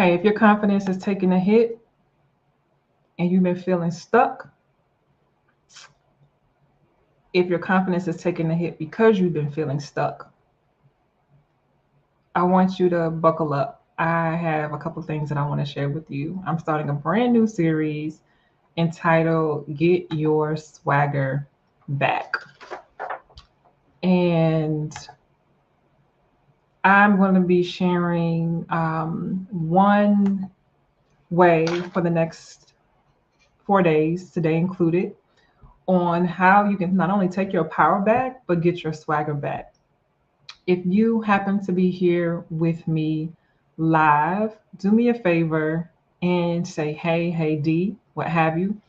Hey, if your confidence is taking a hit and you've been feeling stuck, if your confidence is taking a hit because you've been feeling stuck, I want you to buckle up. I have a couple things that I want to share with you. I'm starting a brand new series entitled Get Your Swagger Back. And I'm going to be sharing one way for the next 4 days, today included, on how you can not only take your power back, but get your swagger back. If you happen to be here with me live, do me a favor and say, hey, D, what have you.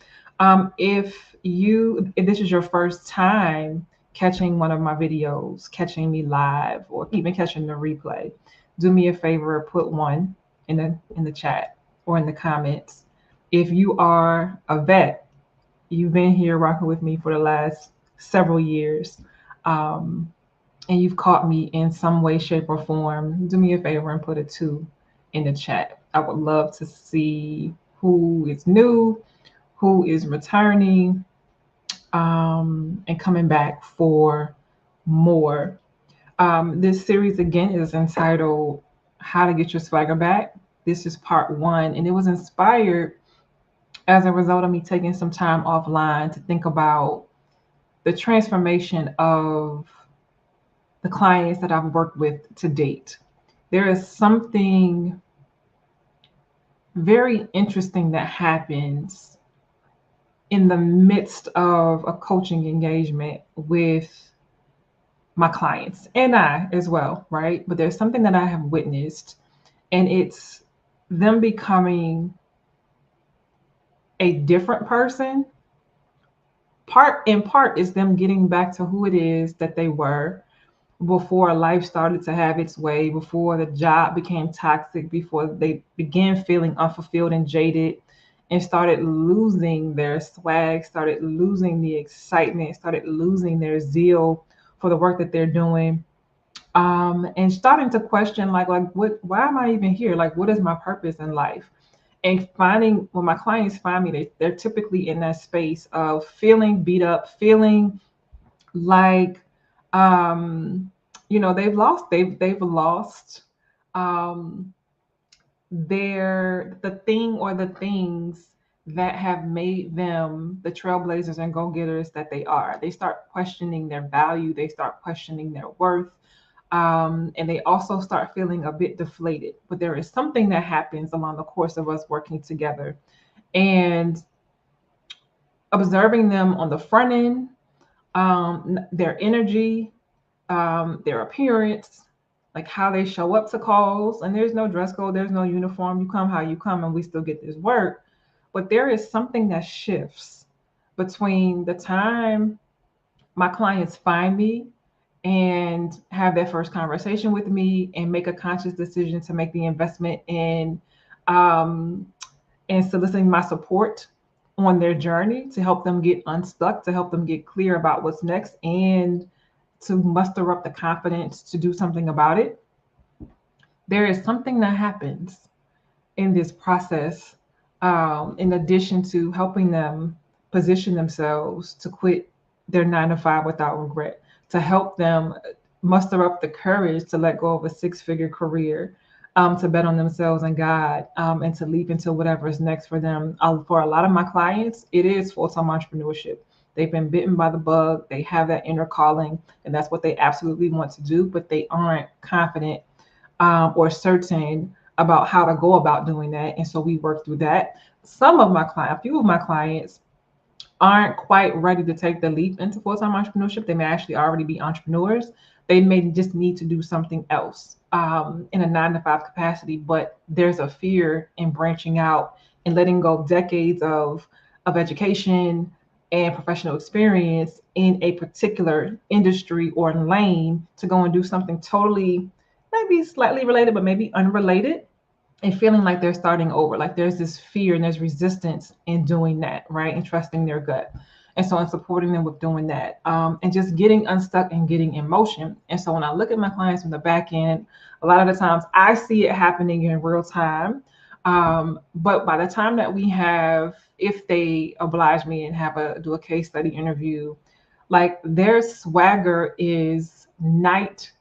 If this is your first time catching one of my videos, catching me live, or even catching the replay, do me a favor, put one in the chat or in the comments. If you are a vet, you've been here rocking with me for the last several years, um, and you've caught me in some way, shape, or form, do me a favor and put a two in the chat. I would love to see who is new, who is returning, and coming back for more. This series again is entitled How to Get Your Swagger Back. This is part one, and it was inspired as a result of me taking some time offline to think about the transformation of the clients that I've worked with to date. There is something very interesting that happens in the midst of a coaching engagement with my clients and I as well, right? But there's something that I have witnessed, and it's them becoming a different person. Part is them getting back to who it is that they were before life started to have its way, before the job became toxic, before they began feeling unfulfilled and jaded, and started losing their swag, started losing the excitement, started losing their zeal for the work that they're doing, and starting to question like what, why am I even here? Like, what is my purpose in life? And finding, when my clients find me, they're typically in that space of feeling beat up, feeling like um they've lost um the thing or the things that have made them the trailblazers and go-getters that they are. They start questioning their value, they start questioning their worth, and they also start feeling a bit deflated. But there is something that happens along the course of us working together, and observing them on the front end, their energy, their appearance, like how they show up to calls. And there's no dress code, there's no uniform. You come how you come, and we still get this work. But there is something that shifts between the time my clients find me and have their first conversation with me and make a conscious decision to make the investment um, in soliciting my support on their journey to help them get unstuck, to help them get clear about what's next, and to muster up the confidence to do something about it. There is something that happens in this process, in addition to helping them position themselves to quit their 9 to 5 without regret, to help them muster up the courage to let go of a 6 figure career, to bet on themselves and God, and to leap into whatever is next for them. For a lot of my clients, it is full time entrepreneurship. They've been bitten by the bug, they have that inner calling, and that's what they absolutely want to do, but they aren't confident or certain about how to go about doing that. And so we work through that. A few of my clients aren't quite ready to take the leap into full-time entrepreneurship. They may actually already be entrepreneurs. They may just need to do something else in a 9 to 5 capacity, but there's a fear in branching out and letting go of decades of education and professional experience in a particular industry or lane to go and do something totally, maybe slightly related, but maybe unrelated, and feeling like they're starting over. Like there's this fear and there's resistance in doing that, right? And trusting their gut. And so I'm supporting them with doing that, and just getting unstuck and getting in motion. And so when I look at my clients from the back end, a lot of the times I see it happening in real time. But by the time that we have, if they oblige me and do a case study interview, like their swagger is night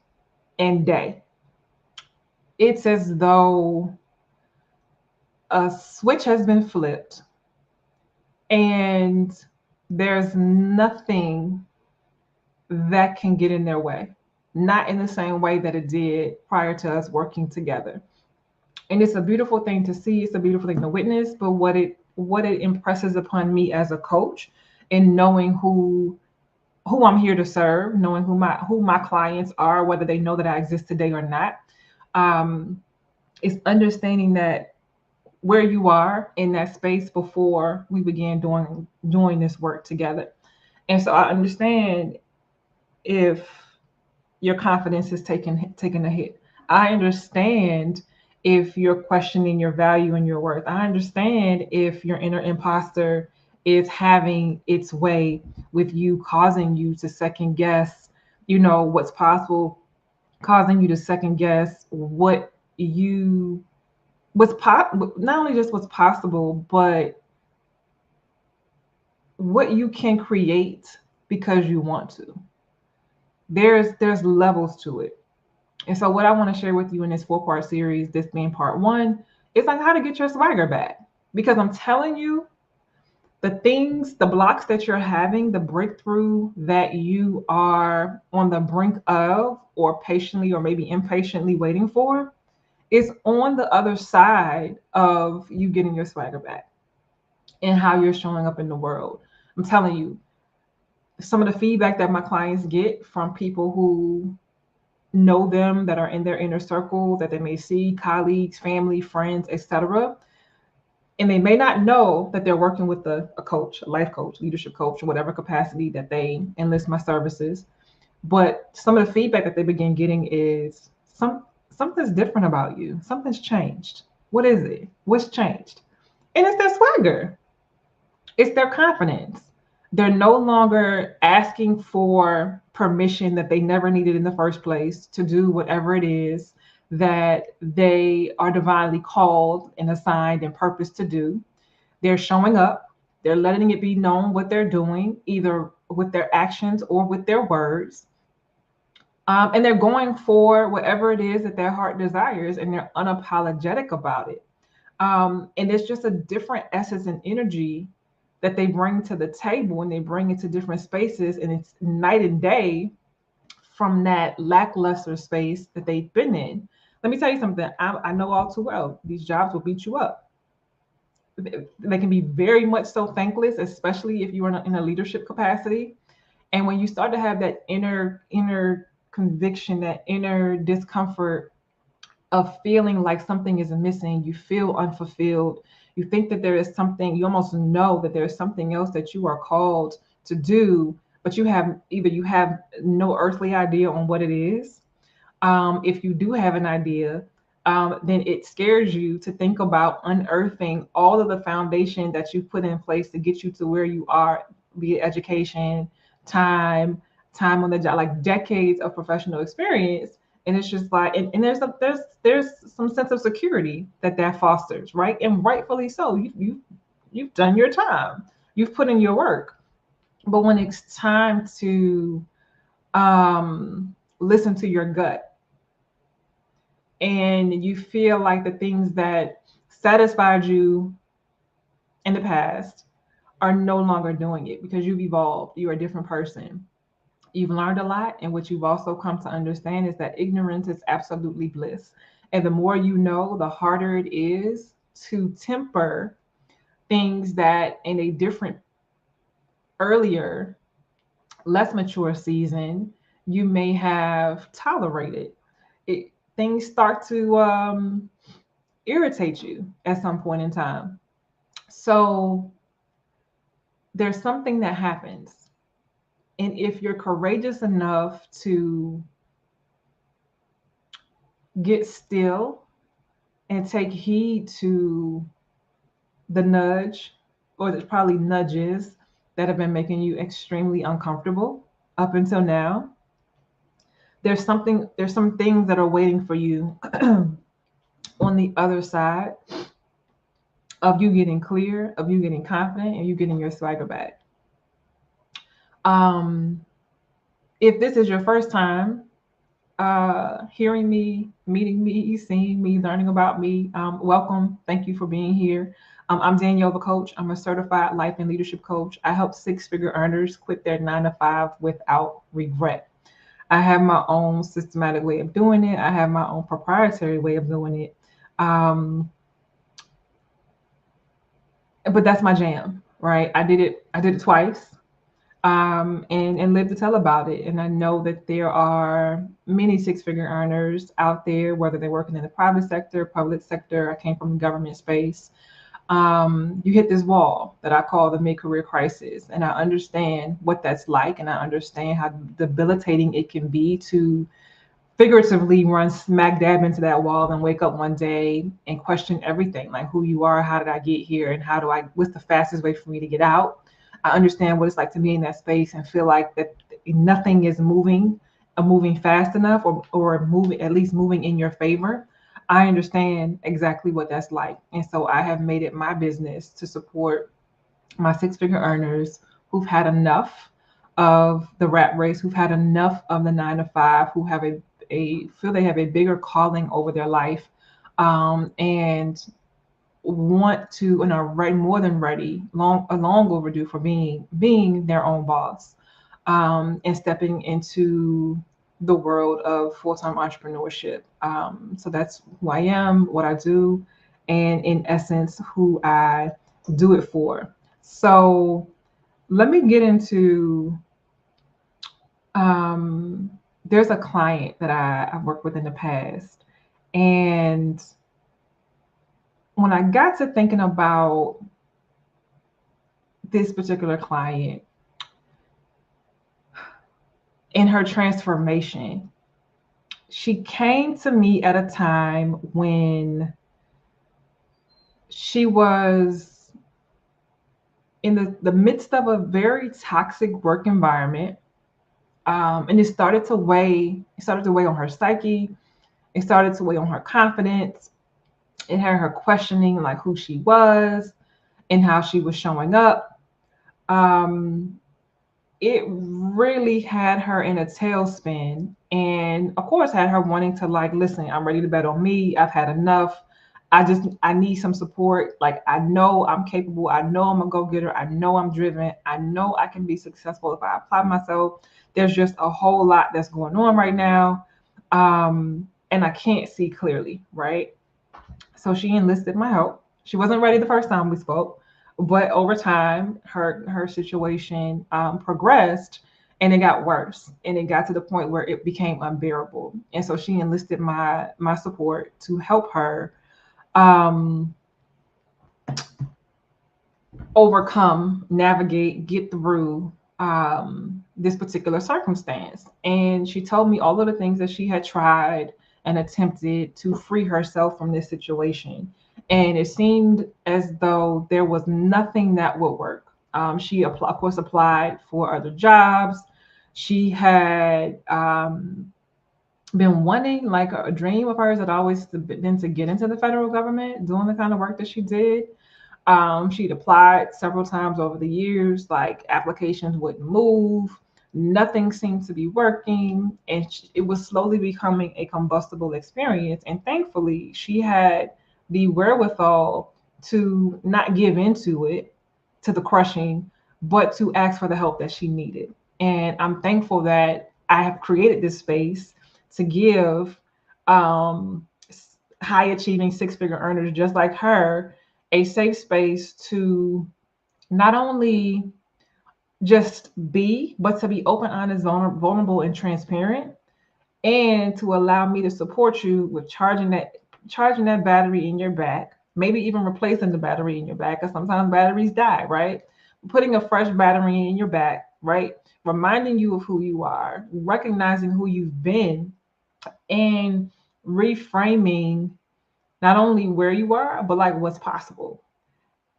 and day. It's as though a switch has been flipped and there's nothing that can get in their way. Not in the same way that it did prior to us working together. And it's a beautiful thing to see, it's a beautiful thing to witness, but what it impresses upon me as a coach and knowing who I'm here to serve, knowing who my clients are, whether they know that I exist today or not, um, is understanding that where you are in that space before we began doing this work together. And so I understand if your confidence is taking a hit. I understand if you're questioning your value and your worth. I understand if your inner imposter is having its way with you, causing you to second guess, what's possible, causing you to second guess not only just what's possible, but what you can create because you want to. There's levels to it. And so what I want to share with you in this 4-part series, this being part 1, is like how to get your swagger back. Because I'm telling you, the blocks that you're having, the breakthrough that you are on the brink of, or patiently or maybe impatiently waiting for, is on the other side of you getting your swagger back and how you're showing up in the world. I'm telling you, some of the feedback that my clients get from people who know them, that are in their inner circle, that they may see, colleagues, family, friends, etc. And they may not know that they're working with a coach, a life coach, leadership coach, whatever capacity that they enlist my services. But some of the feedback that they begin getting is something's different about you. Something's changed. What is it? What's changed? And it's their swagger. It's their confidence. They're no longer asking for permission that they never needed in the first place to do whatever it is that they are divinely called and assigned and purposed to do. They're showing up. They're letting it be known what they're doing, either with their actions or with their words. And they're going for whatever it is that their heart desires, and they're unapologetic about it. And it's just a different essence and energy that they bring to the table, and they bring it to different spaces, and it's night and day from that lackluster space that they've been in. Let me tell you something. I know all too well, these jobs will beat you up. They can be very much so thankless, especially if you are in a leadership capacity. And when you start to have that inner conviction, that inner discomfort of feeling like something is missing, you feel unfulfilled, you think that there is something, you almost know that there's something else that you are called to do, but you have no earthly idea on what it is. If you do have an idea, then it scares you to think about unearthing all of the foundation that you put in place to get you to where you are, be it education, time on the job, like decades of professional experience. And it's just like, and there's some sense of security that fosters, right? And rightfully so. You've done your time, you've put in your work. But when it's time to listen to your gut, and you feel like the things that satisfied you in the past are no longer doing it because you've evolved, you're a different person, you've learned a lot, and what you've also come to understand is that ignorance is absolutely bliss. And the more you know, the harder it is to temper things that in a different, earlier, less mature season you may have tolerated. Things start to irritate you at some point in time. So there's something that happens. And if you're courageous enough to get still and take heed to the nudge, or there's probably nudges that have been making you extremely uncomfortable up until now, there's some things that are waiting for you on the other side. of you getting clear, of you getting confident, and you getting your swagger back. Um, if this is your first time hearing me, meeting me, seeing me, learning about me, welcome. Thank you for being here. I'm Danielle, the coach. I'm a certified life and leadership coach. I help six-figure earners quit their 9 to 5 without regret. I have my own systematic way of doing it. I have my own proprietary way of doing it. Um, but that's my jam, right? I did it twice, and live to tell about it. And I know that there are many six-figure earners out there, whether they're working in the private sector, public sector. I came from the government space. You hit this wall that I call the mid-career crisis, and I understand what that's like, and I understand how debilitating it can be to figuratively run smack dab into that wall and wake up one day and question everything, like who you are, how did I get here, and what's the fastest way for me to get out. I understand what it's like to be in that space and feel like that nothing is moving fast enough, or moving, at least moving in your favor. I understand exactly what that's like, and so I have made it my business to support my six-figure earners who've had enough of the rat race, who've had enough of the 9 to 5, who have a feel they have a bigger calling over their life, and want to, and are right, more than ready, long overdue for being their own boss, and stepping into the world of full-time entrepreneurship. So that's who I am, what I do, and in essence, who I do it for. So let me get into, um, there's a client that I've worked with in the past. And when I got to thinking about this particular client in her transformation, she came to me at a time when she was in the midst of a very toxic work environment. And it started to weigh on her psyche. It started to weigh on her confidence. It had her questioning like who she was and how she was showing up. Um, it really had her in a tailspin, and of course had her wanting to, like, listen, I'm ready to bet on me. I've had enough. I need some support. Like, I know I'm capable. I know I'm a go-getter. I know I'm driven. I know I can be successful if I apply myself. There's just a whole lot that's going on right now. And I can't see clearly, right? So she enlisted my help. She wasn't ready the first time we spoke, but over time, her situation progressed, and it got worse, and it got to the point where it became unbearable. And so she enlisted my support to help her um, overcome, navigate, get through this particular circumstance. And she told me all of the things that she had tried and attempted to free herself from this situation. And it seemed as though there was nothing that would work. She, of course, applied for other jobs. She had been wanting, like, a dream of hers had always been to get into the federal government, doing the kind of work that she did. She'd applied several times over the years, like applications wouldn't move, nothing seemed to be working, and it was slowly becoming a combustible experience. And thankfully, she had the wherewithal to not give into it, to the crushing, but to ask for the help that she needed. And I'm thankful that I have created this space to give um, high achieving six-figure earners just like her a safe space to not only just be, but to be open, honest, vulnerable, and transparent, and to allow me to support you with charging that battery in your back, maybe even replacing the battery in your back, because sometimes batteries die, right? Putting a fresh battery in your back, right? Reminding you of who you are, recognizing who you've been, and reframing not only where you are, but like what's possible,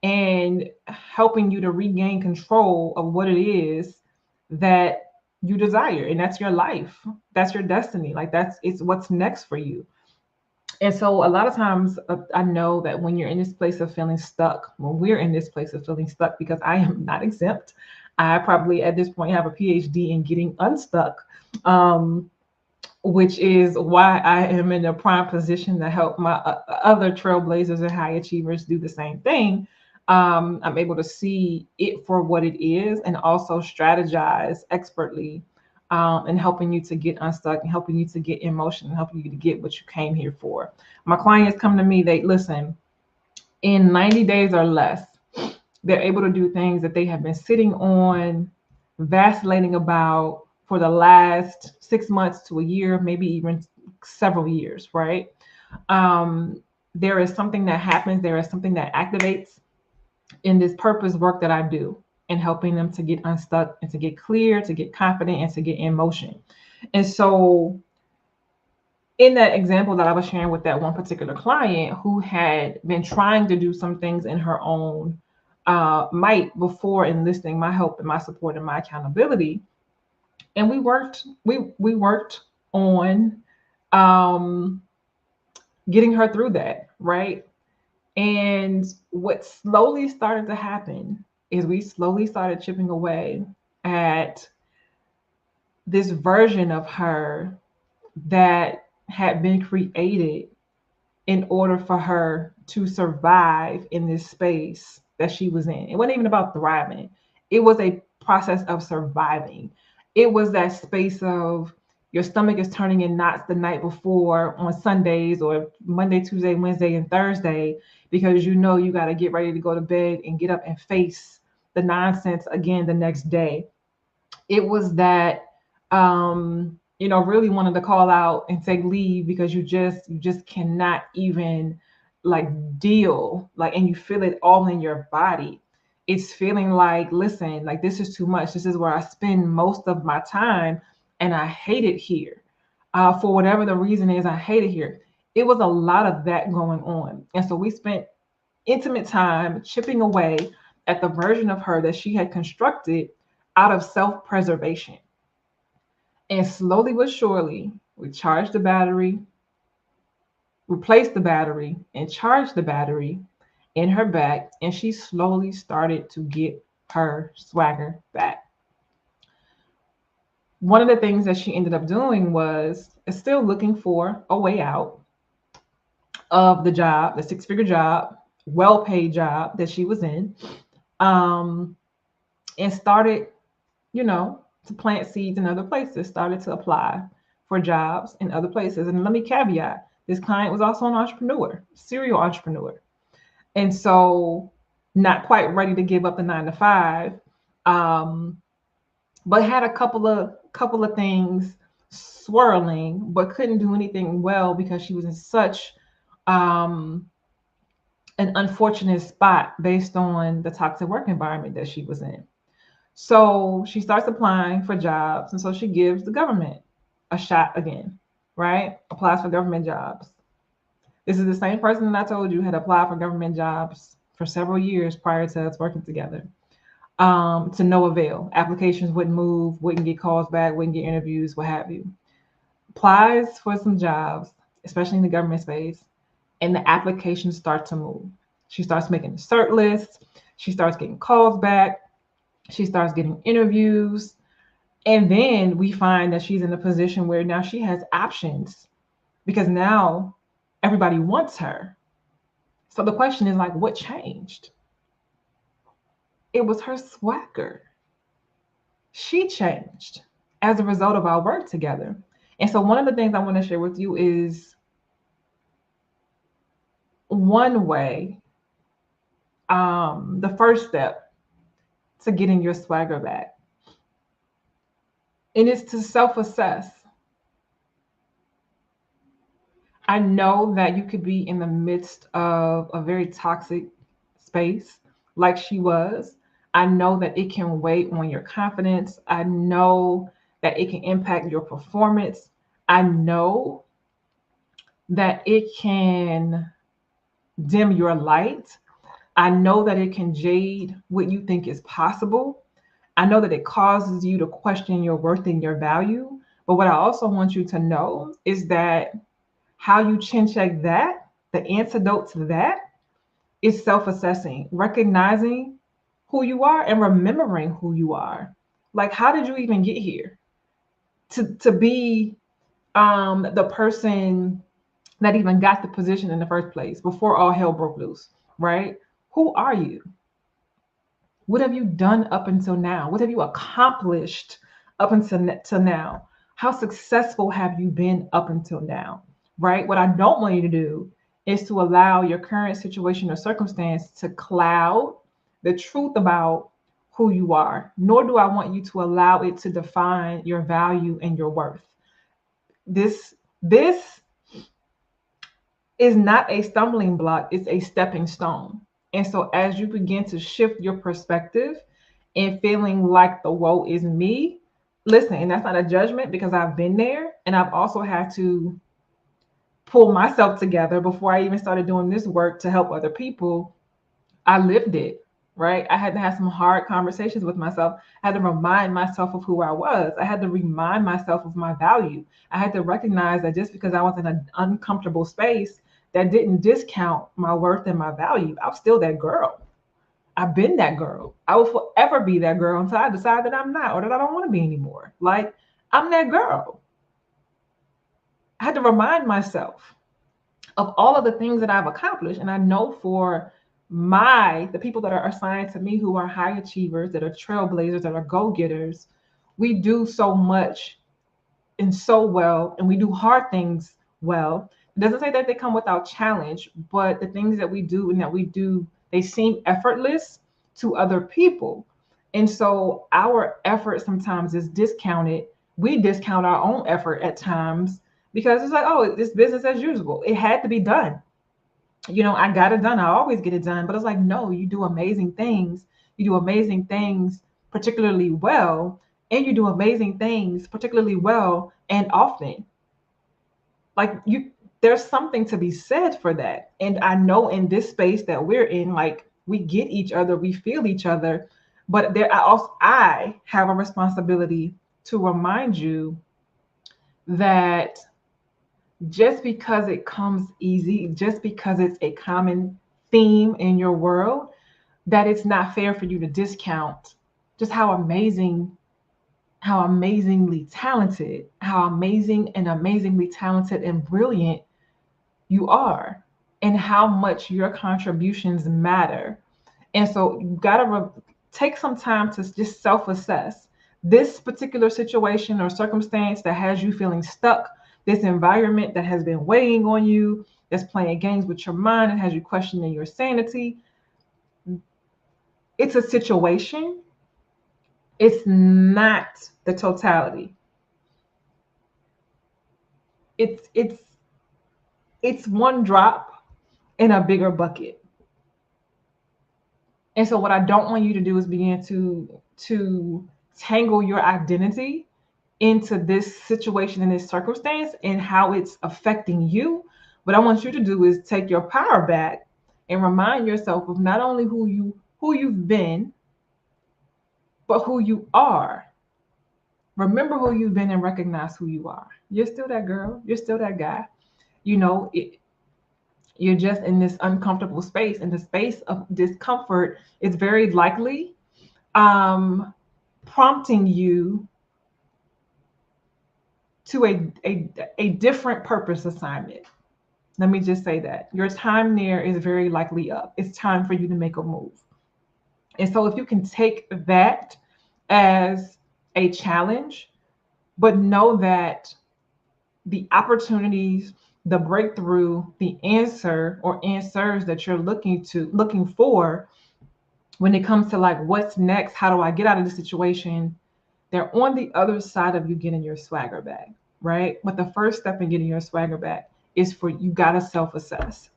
and helping you to regain control of what it is that you desire. And that's your life. That's your destiny. Like, it's what's next for you. And so a lot of times I know that when you're in this place of feeling stuck, when we're in this place of feeling stuck, because I am not exempt, I probably at this point have a PhD in getting unstuck, um, which is why I am in a prime position to help my other trailblazers and high achievers do the same thing. I'm able to see it for what it is and also strategize expertly, and helping you to get unstuck and helping you to get in motion and helping you to get what you came here for. My clients come to me, they listen, in 90 days or less, they're able to do things that they have been sitting on, vacillating about for the last 6 months to a year, maybe even several years, right? Um, there is something that happens, there is something that activates in this purpose work that I do, and helping them to get unstuck and to get clear, to get confident, and to get in motion. And so, in that example that I was sharing with that one particular client who had been trying to do some things in her own might before enlisting my help and my support and my accountability, and we worked on um, getting her through that, right? And what slowly started to happen is we slowly started chipping away at this version of her that had been created in order for her to survive in this space that she was in. It wasn't even about thriving, it was a process of surviving. It was that space of your stomach is turning in knots the night before on Sundays or Monday, Tuesday, Wednesday, and Thursday, because you know you got to get ready to go to bed and get up and face the nonsense again the next day. It was that really wanted to call out and say leave because you just cannot even like deal, like, and you feel it all in your body. It's feeling like, listen, like this is too much. This is where I spend most of my time, and I hate it here. For whatever the reason is, I hate it here. It was a lot of that going on, and so we spent intimate time chipping away at the version of her that she had constructed out of self-preservation. And slowly but surely, we charged the battery, replaced the battery, and charged the battery in her back. And she slowly started to get her swagger back. One of the things that she ended up doing was still looking for a way out of the job, the six-figure job, well-paid job that she was in, um, and started, to plant seeds in other places, started to apply for jobs in other places. And let me caveat, this client was also an entrepreneur, serial entrepreneur. And so not quite ready to give up the 9 to 5, um, but had a couple of things swirling, but couldn't do anything well because she was in such um, an unfortunate spot based on the toxic work environment that she was in. So she starts applying for jobs. And so she gives the government a shot again, right? Applies for government jobs. This is the same person that I told you had applied for government jobs for several years prior to us working together, to no avail. Applications wouldn't move, wouldn't get calls back, wouldn't get interviews, what have you. Applies for some jobs, especially in the government space, and the applications start to move. She starts making the cert list. She starts getting calls back. She starts getting interviews. And then we find that she's in a position where now she has options because now everybody wants her. So the question is like, what changed? It was her swagger. She changed as a result of our work together. And so one of the things I want to share with you is one way, the first step to getting your swagger back. And it's to self-assess. I know that you could be in the midst of a very toxic space like she was. I know that it can weigh on your confidence. I know that it can impact your performance. I know that it can dim your light. I know that it can jade what you think is possible. I know that it causes you to question your worth and your value. But what I also want you to know is that how you chin check that, the antidote to that is self-assessing, recognizing who you are and remembering who you are. Like, how did you even get here? To be the person that even got the position in the first place before all hell broke loose, right? Who are you? What have you done up until now? What have you accomplished up until now? How successful have you been up until now? Right? What I don't want you to do is to allow your current situation or circumstance to cloud the truth about who you are, nor do I want you to allow it to define your value and your worth. This is not a stumbling block, it's a stepping stone. And so as you begin to shift your perspective and feeling like the woe is me, listen, and that's not a judgment because I've been there and I've also had to pull myself together before I even started doing this work to help other people. I lived it, right? I had to have some hard conversations with myself. I had to remind myself of who I was. I had to remind myself of my value. I had to recognize that just because I was in an uncomfortable space, that didn't discount my worth and my value. I'm still that girl. I've been that girl. I will forever be that girl until I decide that I'm not or that I don't want to be anymore. Like, I'm that girl. I had to remind myself of all of the things that I've accomplished. And I know for the people that are assigned to me who are high achievers, that are trailblazers, that are go-getters, we do so much and so well, and we do hard things well. It doesn't say that they come without challenge, but the things that we do and that we do, they seem effortless to other people. And so our effort sometimes is discounted. We discount our own effort at times because it's like, oh, it's business as usual. It had to be done. I got it done. I always get it done. But it's like, no, you do amazing things. You do amazing things particularly well, and you do amazing things particularly well and often. Like, there's something to be said for that. And I know in this space that we're in, like, we get each other, we feel each other, but I have a responsibility to remind you that just because it comes easy, just because it's a common theme in your world, that it's not fair for you to discount just how amazingly talented, how amazingly talented and brilliant you are, and how much your contributions matter. And so you got to take some time to just self-assess this particular situation or circumstance that has you feeling stuck, this environment that has been weighing on you, that's playing games with your mind and has you questioning your sanity. It's a situation. It's not the totality. It's one drop in a bigger bucket. And so what I don't want you to do is begin to tangle your identity into this situation and this circumstance and how it's affecting you. What I want you to do is take your power back and remind yourself of not only who you've been, but who you are. Remember who you've been and recognize who you are. You're still that girl. You're still that guy. You're just in this uncomfortable space, and the space of discomfort is very likely prompting you to a different purpose assignment. Let me just say that your time there is very likely up. It's time for you to make a move. And so if you can take that as a challenge, but know that the opportunities, the breakthrough, the answer or answers that you're looking for when it comes to like what's next, how do I get out of this situation, they're on the other side of you getting your swagger back, right? But the first step in getting your swagger back is for you got to self-assess.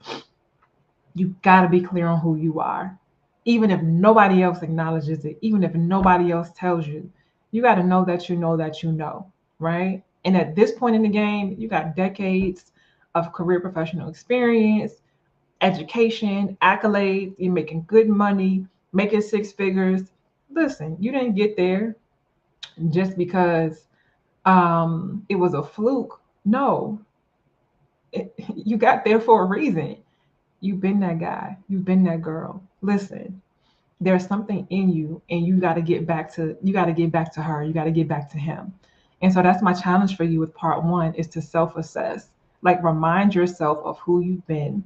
You got to be clear on who you are. Even if nobody else acknowledges it, even if nobody else tells you, you got to know that you know that you know, right? And at this point in the game, you got decades of career professional experience, education, accolades, you're making good money, making six figures. Listen, you didn't get there just because it was a fluke. No, You got there for a reason. You've been that guy. You've been that girl. Listen, there's something in you, and you got to get back to her. You got to get back to him. And so that's my challenge for you with part one, is to self-assess. Like, remind yourself of who you've been,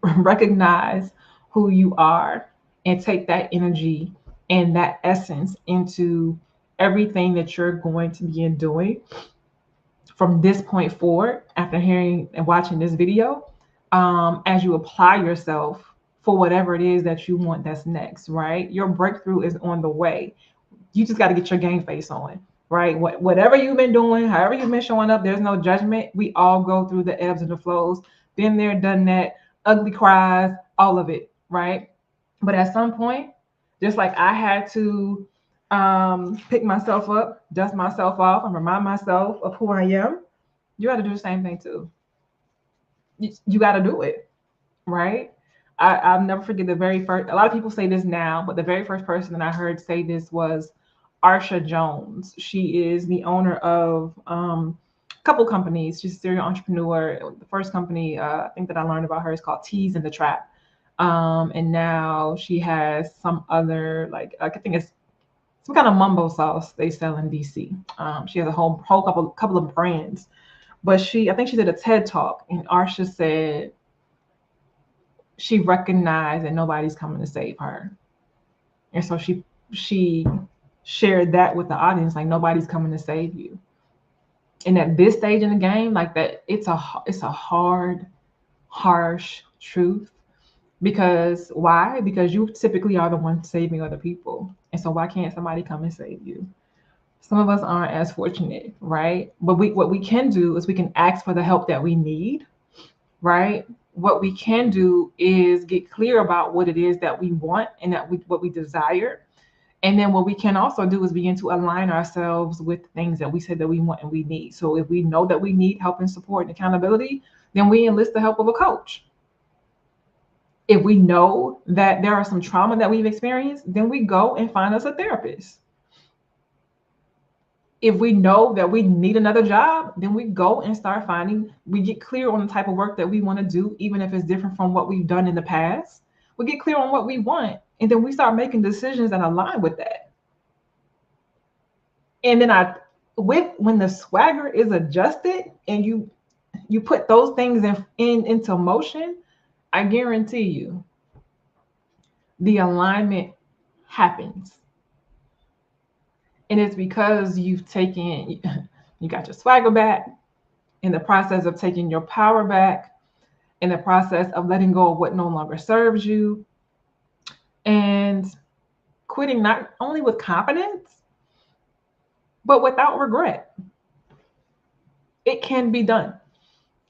recognize who you are, and take that energy and that essence into everything that you're going to be doing from this point forward after hearing and watching this video, as you apply yourself for whatever it is that you want that's next, right? Your breakthrough is on the way. You just got to get your game face on, right? Whatever you've been doing, however you've been showing up, there's no judgment. We all go through the ebbs and the flows. Been there, done that, ugly cries, all of it, right? But at some point, just like I had to pick myself up, dust myself off, and remind myself of who I am, you got to do the same thing too. You got to do it, right? I'll never forget the very first, a lot of people say this now, but the very first person that I heard say this was Arsha Jones. She is the owner of a couple companies. She's a serial entrepreneur. The first company I think that I learned about her is called Teas in the Trap. And now she has some other, like, I think it's some kind of mumbo sauce they sell in DC. She has a whole couple of brands. But I think she did a TED talk, and Arsha said she recognized that nobody's coming to save her. And so she shared that with the audience, like, nobody's coming to save you. And at this stage in the game, like, that, it's a hard, harsh truth. Because why? Because you typically are the one saving other people. And so why can't somebody come and save you? Some of us aren't as fortunate, right? But what we can do is we can ask for the help that we need, right? What we can do is get clear about what it is that we want and what we desire. And then what we can also do is begin to align ourselves with things that we said that we want and we need. So if we know that we need help and support and accountability, then we enlist the help of a coach. If we know that there are some trauma that we've experienced, then we go and find us a therapist. If we know that we need another job, then we go and start we get clear on the type of work that we want to do, even if it's different from what we've done in the past. We get clear on what we want, and then we start making decisions that align with that. And then when the swagger is adjusted and you put those things into motion, I guarantee you the alignment happens. And it's because you got your swagger back, in the process of taking your power back, in the process of letting go of what no longer serves you, and quitting not only with confidence, but without regret. It can be done.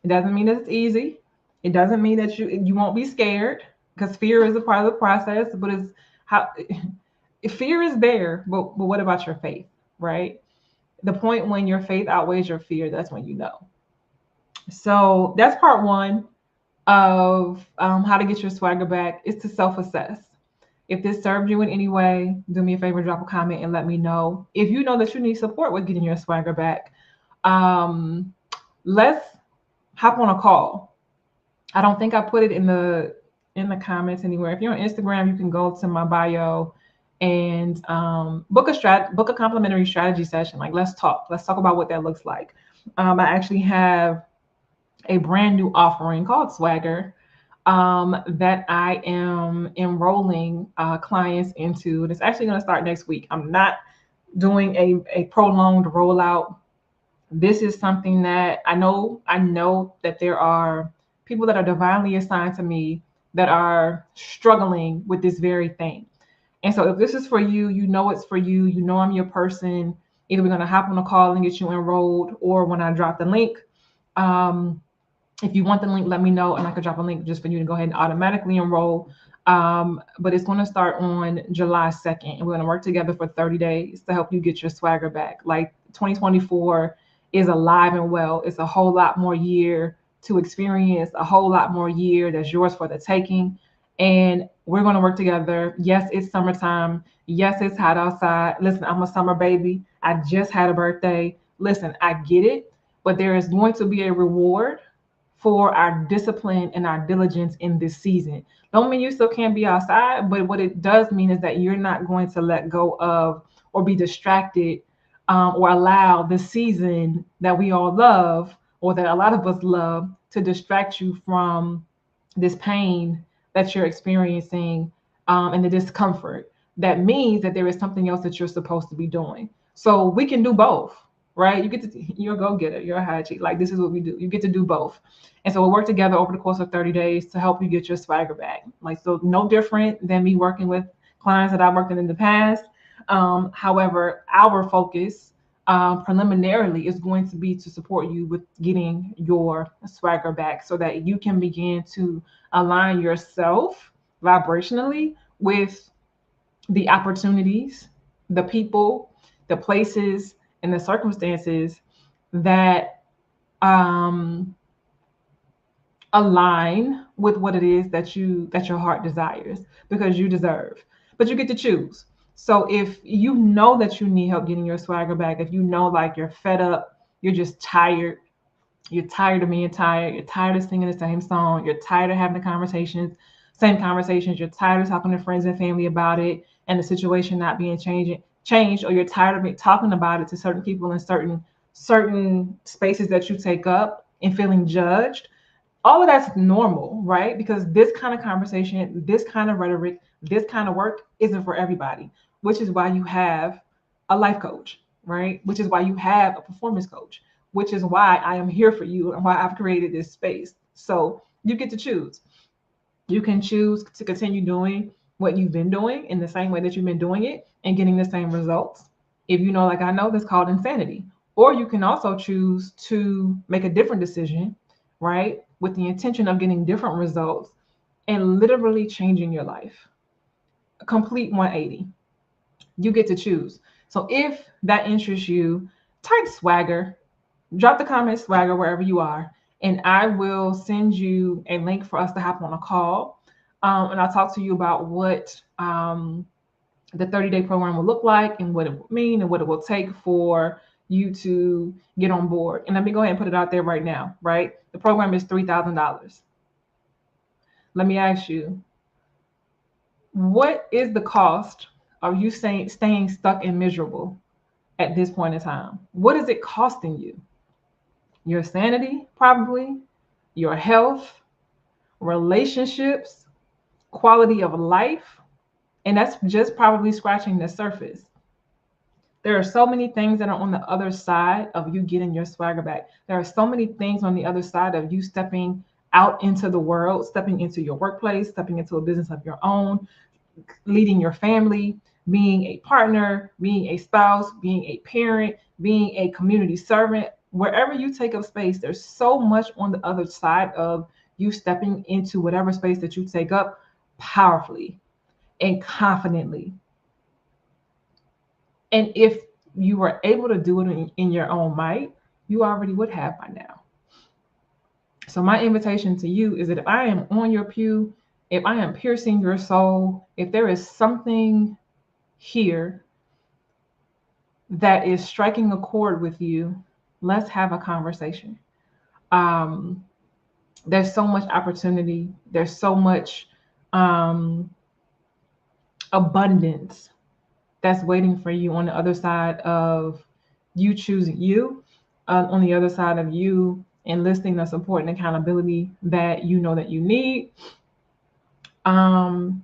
It doesn't mean that it's easy. It doesn't mean that you won't be scared, because fear is a part of the process, but it's how fear is there, but what about your faith, right? The point when your faith outweighs your fear, that's when you know. So that's part one of how to get your swagger back, is to self-assess. If this served you in any way, do me a favor, drop a comment and let me know. If you know that you need support with getting your swagger back, let's hop on a call. I don't think I put it in the comments anywhere. If you're on Instagram, you can go to my bio and book a complimentary strategy session. Like, let's talk about what that looks like. I actually have a brand new offering called Swagger that I am enrolling clients into, and it's actually going to start next week. I'm not doing a prolonged rollout. This is something that I know that there are people that are divinely assigned to me that are struggling with this very thing. And so if this is for you, you know it's for you. You know I'm your person. Either we're going to hop on a call and get you enrolled, or when I drop the link, if you want the link, let me know, and I could drop a link just for you to go ahead and automatically enroll. But it's going to start on July 2nd, and we're going to work together for 30 days to help you get your swagger back. Like, 2024 is alive and well. It's a whole lot more year to experience, a whole lot more year that's yours for the taking. And we're going to work together. Yes, it's summertime. Yes, it's hot outside. Listen, I'm a summer baby. I just had a birthday. Listen, I get it. but there is going to be a reward for our discipline and our diligence in this season. Don't mean you still can't be outside, but what it does mean is that you're not going to let go of or be distracted, or allow the season that we all love, or that a lot of us love, to distract you from this pain that you're experiencing, and the discomfort. That means that there is something else that you're supposed to be doing. So we can do both, right? You're a go-getter, you're a high cheat. Like, this is what we do. You get to do both. And so we'll work together over the course of 30 days to help you get your swagger back. Like, so no different than me working with clients that I've worked with in the past. However, our focus, preliminarily, is going to be to support you with getting your swagger back so that you can begin to align yourself vibrationally with the opportunities, the people, the places, and the circumstances that align with what it is that your heart desires, because you deserve. But you get to choose. So if you know that you need help getting your swagger back, if you know, like, you're fed up, you're just tired, you're tired of being tired, you're tired of singing the same song, you're tired of having the same conversations, you're tired of talking to friends and family about it and the situation not being changed, or you're tired of talking about it to certain people in certain spaces that you take up and feeling judged. All of that's normal, right? Because this kind of conversation, this kind of rhetoric, this kind of work isn't for everybody, which is why you have a life coach, right? Which is why you have a performance coach, which is why I am here for you and why I've created this space. So you get to choose. You can choose to continue doing what you've been doing in the same way that you've been doing it and getting the same results. If you know, like I know, that's called insanity. Or you can also choose to make a different decision, right? With the intention of getting different results and literally changing your life. A complete 180. You get to choose. So if that interests you, type swagger, drop the comment swagger wherever you are, and I will send you a link for us to hop on a call. And I'll talk to you about what the 30-day program will look like and what it will mean and what it will take for you to get on board. And let me go ahead and put it out there right now, right? The program is $3,000. Let me ask you, what is the cost of you staying stuck and miserable at this point in time? What is it costing you? Your sanity, probably, your health, relationships, quality of life. And that's just probably scratching the surface. There are so many things that are on the other side of you getting your swagger back. There are so many things on the other side of you stepping out into the world, stepping into your workplace, stepping into a business of your own, leading your family, being a partner, being a spouse, being a parent, being a community servant. Wherever you take up space, there's so much on the other side of you stepping into whatever space that you take up powerfully and confidently. And if you were able to do it in your own might, you already would have by now. So my invitation to you is that if I am on your pew, if I am piercing your soul, if there is something here that is striking a chord with you, let's have a conversation. There's so much opportunity. There's so much abundance that's waiting for you on the other side of you choosing you, on the other side of you enlisting the support and accountability that you know that you need. And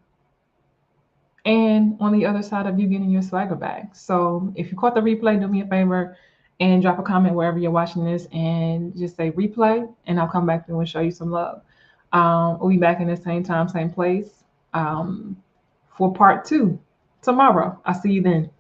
on the other side of you getting your swagger back. So if you caught the replay, do me a favor and drop a comment wherever you're watching this and just say replay, and I'll come back through and show you some love. We'll be back in the same time, same place, for part 2 tomorrow. I'll see you then.